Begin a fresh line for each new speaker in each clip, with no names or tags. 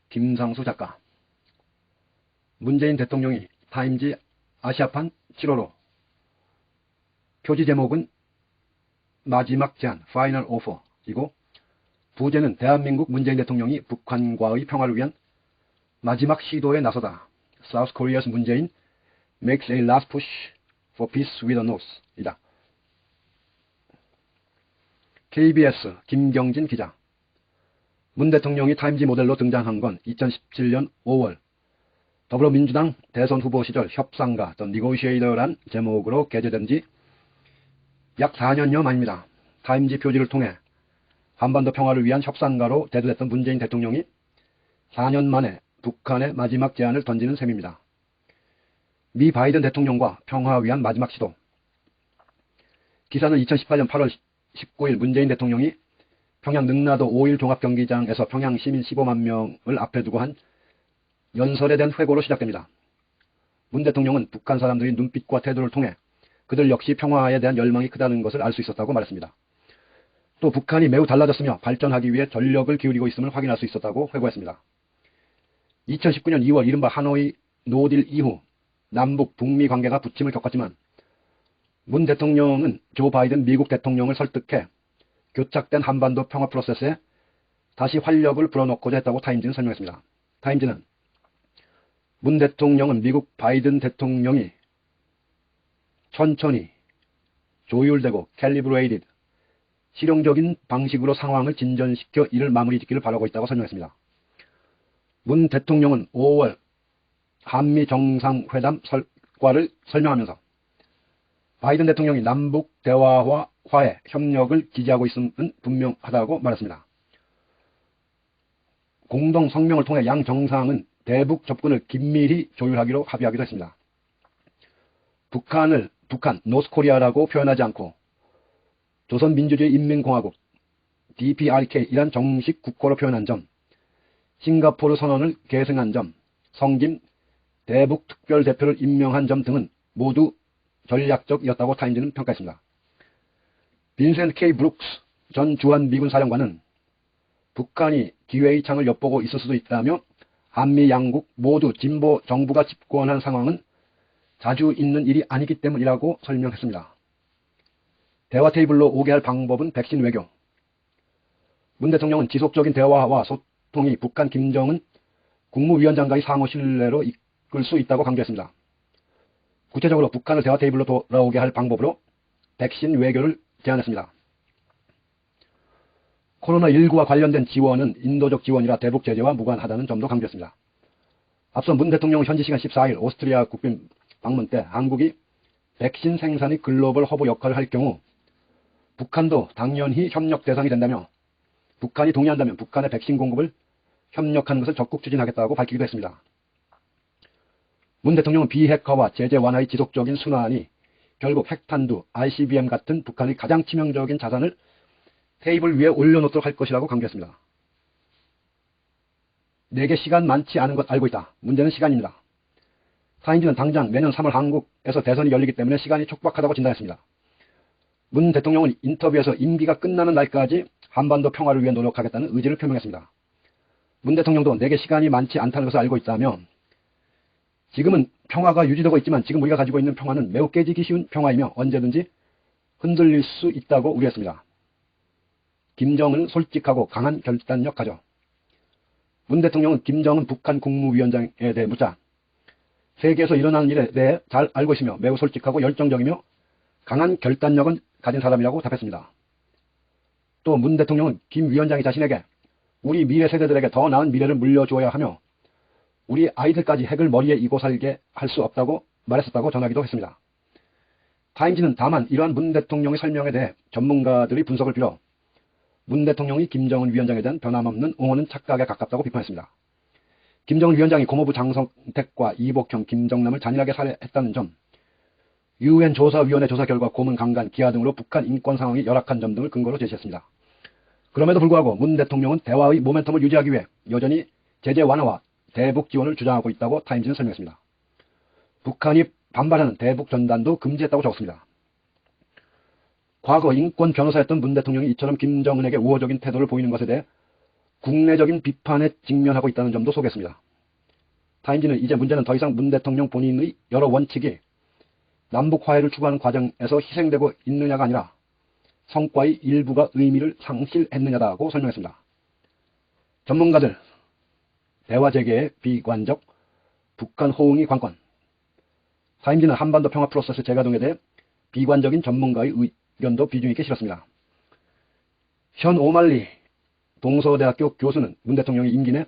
김상수 작가. 문재인 대통령이 타임지 아시아판 7호로. 표지 제목은 마지막 제안 파이널 오퍼이고 부제는 대한민국 문재인 대통령이 북한과의 평화를 위한 마지막 시도에 나서다. South Korea's 문재인 makes a last push for peace with the North 이다. KBS 김경진 기자. 문 대통령이 타임지 모델로 등장한 건 2017년 5월 더불어민주당 대선 후보 시절 협상가 The Negotiator란 제목으로 게재된 지 약 4년여 만입니다. 타임지 표지를 통해 한반도 평화를 위한 협상가로 대두됐던 문재인 대통령이 4년 만에 북한의 마지막 제안을 던지는 셈입니다. 미 바이든 대통령과 평화 위한 마지막 시도. 기사는 2018년 8월 19일 문재인 대통령이 평양 능라도 5일 종합경기장에서 평양 시민 15만 명을 앞에 두고 한 연설에 대한 회고로 시작됩니다. 문 대통령은 북한 사람들의 눈빛과 태도를 통해 그들 역시 평화에 대한 열망이 크다는 것을 알 수 있었다고 말했습니다. 또 북한이 매우 달라졌으며 발전하기 위해 전력을 기울이고 있음을 확인할 수 있었다고 회고했습니다. 2019년 2월 이른바 하노이 노딜 이후 남북 북미 관계가 부침을 겪었지만 문 대통령은 조 바이든 미국 대통령을 설득해 교착된 한반도 평화 프로세스에 다시 활력을 불어넣고자 했다고 타임지는 설명했습니다. 타임지는 문 대통령은 미국 바이든 대통령이 천천히 조율되고 캘리브레이티드 실용적인 방식으로 상황을 진전시켜 이를 마무리 짓기를 바라고 있다고 설명했습니다. 문 대통령은 5월 한미 정상회담 결과를 설명하면서 바이든 대통령이 남북 대화와 화해, 협력을 지지하고 있음은 분명하다고 말했습니다. 공동 성명을 통해 양 정상은 대북 접근을 긴밀히 조율하기로 합의하기도 했습니다. 북한, 노스코리아라고 표현하지 않고 조선민주주의 인민공화국, DPRK이란 정식 국호로 표현한 점, 싱가포르 선언을 계승한 점, 성김 대북 특별대표를 임명한 점 등은 모두 전략적이었다고 타임지는 평가했습니다. 빈센트 K. 브룩스 전 주한미군 사령관은 북한이 기회의 창을 엿보고 있을 수도 있다며 한미 양국 모두 진보 정부가 집권한 상황은 자주 있는 일이 아니기 때문이라고 설명했습니다. 대화 테이블로 오게 할 방법은 백신 외교. 문 대통령은 지속적인 대화와 소통이 북한 김정은 국무위원장과의 상호 신뢰로 이끌 수 있다고 강조했습니다. 구체적으로 북한을 대화 테이블로 돌아오게 할 방법으로 백신 외교를 제안했습니다. 코로나19와 관련된 지원은 인도적 지원이라 대북 제재와 무관하다는 점도 강조했습니다. 앞서 문 대통령은 현지 시간 14일 오스트리아 국빈 방문 때 한국이 백신 생산의 글로벌 허브 역할을 할 경우 북한도 당연히 협력 대상이 된다며 북한이 동의한다면 북한의 백신 공급을 협력하는 것을 적극 추진하겠다고 밝히기도 했습니다. 문 대통령은 비핵화와 제재 완화의 지속적인 순환이 결국 핵탄두, ICBM 같은 북한의 가장 치명적인 자산을 테이블 위에 올려놓도록 할 것이라고 강조했습니다. 내게 시간 많지 않은 것 알고 있다. 문제는 시간입니다. 타임지는 당장 내년 3월 한국에서 대선이 열리기 때문에 시간이 촉박하다고 진단했습니다. 문 대통령은 인터뷰에서 임기가 끝나는 날까지 한반도 평화를 위해 노력하겠다는 의지를 표명했습니다. 문 대통령도 내게 시간이 많지 않다는 것을 알고 있다며 지금은 평화가 유지되고 있지만 지금 우리가 가지고 있는 평화는 매우 깨지기 쉬운 평화이며 언제든지 흔들릴 수 있다고 우려했습니다. 김정은은 솔직하고 강한 결단력 가져. 문 대통령은 김정은 북한 국무위원장에 대해 묻자 세계에서 일어나는 일에 대해 잘 알고 있으며 매우 솔직하고 열정적이며 강한 결단력은 가진 사람이라고 답했습니다. 또 문 대통령은 김 위원장이 자신에게 우리 미래 세대들에게 더 나은 미래를 물려주어야 하며 우리 아이들까지 핵을 머리에 이고 살게 할 수 없다고 말했었다고 전하기도 했습니다. 타임지는 다만 이러한 문 대통령의 설명에 대해 전문가들의 분석을 빌어 문 대통령이 김정은 위원장에 대한 변함없는 옹호는 착각에 가깝다고 비판했습니다. 김정은 위원장이 고모부 장성택과 이복형, 김정남을 잔인하게 살해했다는 점, UN 조사위원회 조사 결과 고문, 강간, 기아 등으로 북한 인권 상황이 열악한 점 등을 근거로 제시했습니다. 그럼에도 불구하고 문 대통령은 대화의 모멘텀을 유지하기 위해 여전히 제재 완화와 대북 지원을 주장하고 있다고 타임지는 설명했습니다. 북한이 반발하는 대북 전단도 금지했다고 적었습니다. 과거 인권 변호사였던 문 대통령이 이처럼 김정은에게 우호적인 태도를 보이는 것에 대해 국내적인 비판에 직면하고 있다는 점도 소개했습니다. 타임지는 이제 문제는 더 이상 문 대통령 본인의 여러 원칙이 남북 화해를 추구하는 과정에서 희생되고 있느냐가 아니라 성과의 일부가 의미를 상실했느냐다고 설명했습니다. 전문가들 대화 재개의 비관적 북한 호응이 관건. 타임지는 한반도 평화 프로세스 재가동에 대해 비관적인 전문가의 의견도 비중 있게 실었습니다. 현 오말리 동서대학교 교수는 문 대통령이 임기 내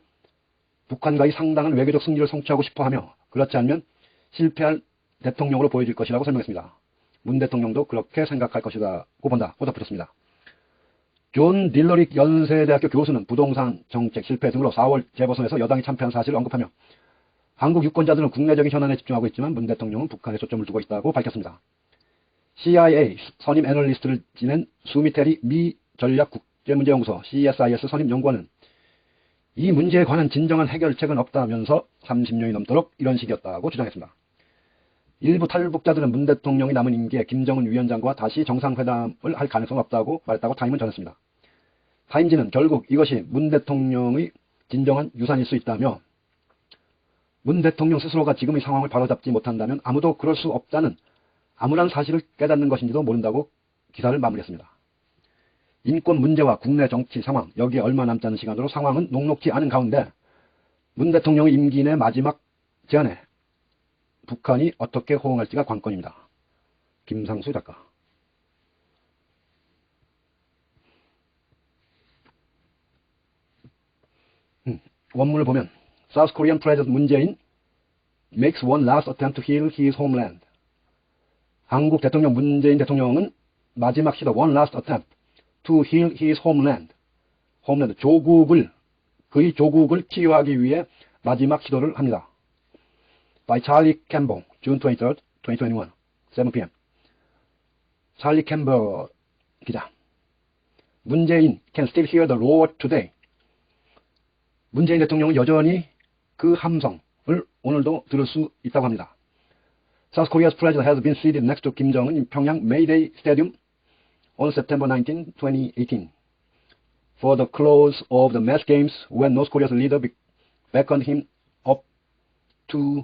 북한과의 상당한 외교적 승리를 성취하고 싶어하며 그렇지 않으면 실패할 대통령으로 보여질 것이라고 설명했습니다. 문 대통령도 그렇게 생각할 것이라고 본다고 덧붙였습니다. 존 딜러릭 연세대학교 교수는 부동산 정책 실패 등으로 4월 재보선에서 여당이 참패한 사실을 언급하며 한국 유권자들은 국내적인 현안에 집중하고 있지만 문 대통령은 북한에 초점을 두고 있다고 밝혔습니다. CIA 선임 애널리스트를 지낸 수미테리 미 전략국제문제연구소 CSIS 선임 연구원은 이 문제에 관한 진정한 해결책은 없다면서 30년이 넘도록 이런 식이었다고 주장했습니다. 일부 탈북자들은 문 대통령이 남은 임기에 김정은 위원장과 다시 정상회담을 할 가능성은 없다고 말했다고 타임은 전했습니다. 타임지는 결국 이것이 문 대통령의 진정한 유산일 수 있다며 문 대통령 스스로가 지금의 상황을 바로잡지 못한다면 아무도 그럴 수 없다는 암울한 사실을 깨닫는 것인지도 모른다고 기사를 마무리했습니다. 인권 문제와 국내 정치 상황, 여기에 얼마 남지 않은 시간으로 상황은 녹록지 않은 가운데 문 대통령의 임기 내 마지막 제안에 북한이 어떻게 호응할지가 관건입니다. 김상수 작가. 원문을 보면 South Korean President Moon Jae-in makes one last attempt to heal his homeland. 한국 대통령 문재인 대통령은 마지막 시도 one last attempt to heal his homeland. homeland 그의 조국을 치유하기 위해 마지막 시도를 합니다. By Charlie Campbell, June 23, 2021, 7 p.m. 찰리 캠버 기자. 문재인 can still hear the roar today. 문재인 대통령은 여전히 그 함성을 오늘도 들을 수 있다고 합니다. South Korea's president has been seated next to Kim Jong-un in Pyongyang Mayday Stadium on September 19, 2018 for the close of the mass games when North Korea's leader beckoned him up to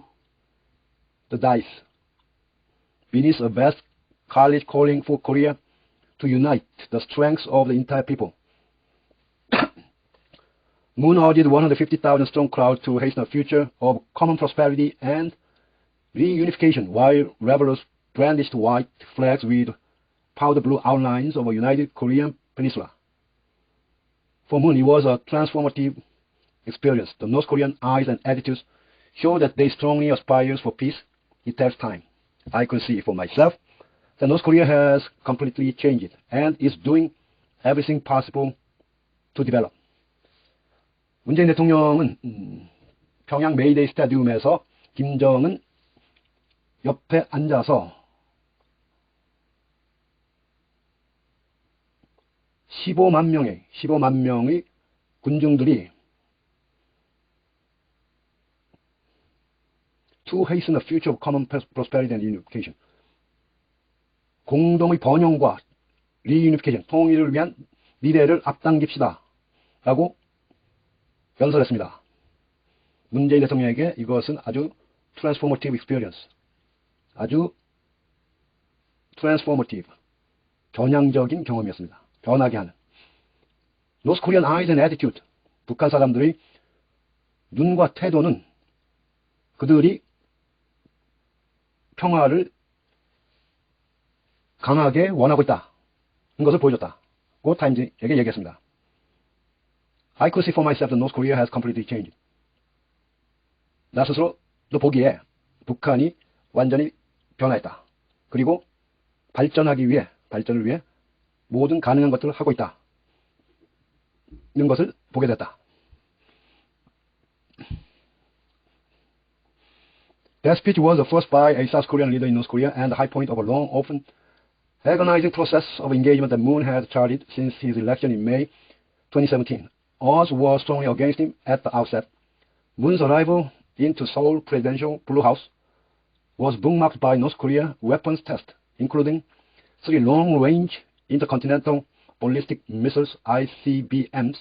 the dais. Beneath a vast college calling for Korea to unite the strength of the entire people. Moon urged 150,000 strong crowd to hasten a future of common prosperity and reunification while revelers brandished white flags with powder blue outlines of a united Korean peninsula. For Moon, it was a transformative experience. The North Korean eyes and attitudes show that they strongly aspire for peace. It takes time. I could see for myself that North Korea has completely changed and is doing everything possible to develop. 문재인 대통령은 평양 메이데이 스타디움에서 김정은 옆에 앉아서 15만 명의 군중들이 to hasten the future of common prosperity and reunification. 공동의 번영과 reunification, 통일을 위한 미래를 앞당깁시다. 라고 연설했습니다. 문재인 대통령에게 이것은 아주 transformative experience. 아주 transformative. 전향적인 경험이었습니다. 변하게 하는. North Korean eyes and attitude. 북한 사람들의 눈과 태도는 그들이 평화를 강하게 원하고 있다는 것을 보여줬다고 타임즈에게 얘기했습니다. I could see for myself that North Korea has completely changed. 나 스스로도 보기에 북한이 완전히 변화했다. 그리고 발전을 위해 모든 가능한 것들을 하고 있다는 것을 보게 됐다. That speech was the first by a South Korean leader in North Korea and the high point of a long, often agonizing process of engagement that Moon had charted since his election in May 2017. Odds were strongly against him at the outset. Moon's arrival into Seoul Presidential Blue House was bookmarked by North Korea weapons tests, including 3 long-range intercontinental ballistic missiles (ICBMs)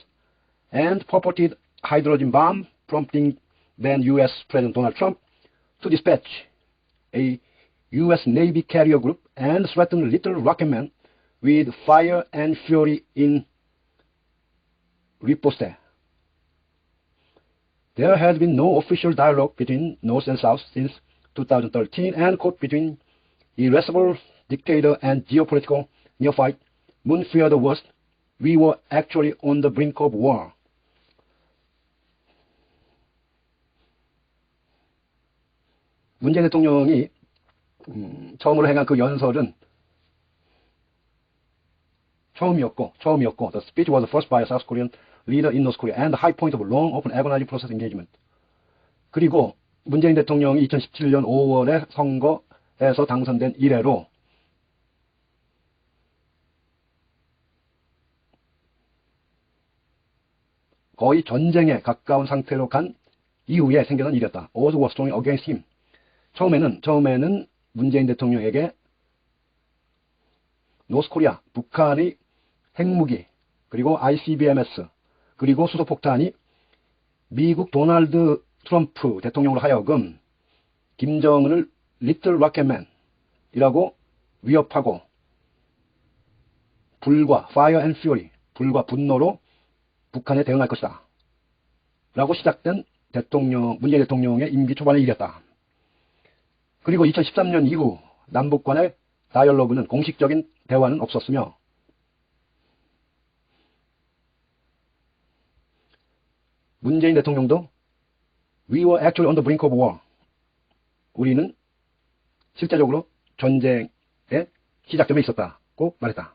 and purported hydrogen bomb, prompting then U.S. President Donald Trump to dispatch a U.S. Navy carrier group and threaten Little Rocket Man with fire and fury in riposte. There has been no official dialogue between North and South since 2013, and quote, between irascible dictator and geopolitical neophyte, Moon feared the worst. We were actually on the brink of war. 문재인 대통령이 처음으로 행한 그 연설은 처음이었고, the speech was first by a South Korean leader in North Korea and the high point of long, open, agonizing process engagement. 그리고 문재인 대통령이 2017년 5월에 선거에서 당선된 이래로 거의 전쟁에 가까운 상태로 간 이후에 생겨난 일이었다. Odds were strong against him. 처음에는 문재인 대통령에게 노스코리아, 북한의 핵무기, 그리고 ICBMS, 그리고 수소폭탄이 미국 도널드 트럼프 대통령으로 하여금 김정은을 리틀 로켓맨이라고 위협하고 불과 fire and fury, 불과 분노로 북한에 대응할 것이다 라고 시작된 문재인 대통령의 임기 초반의 일이었다. 그리고 2013년 이후 남북 간의 다이얼로그는, 공식적인 대화는 없었으며 문재인 대통령도 We were actually on the brink of war. 우리는 실제적으로 전쟁의 시작점에 있었다고 말했다.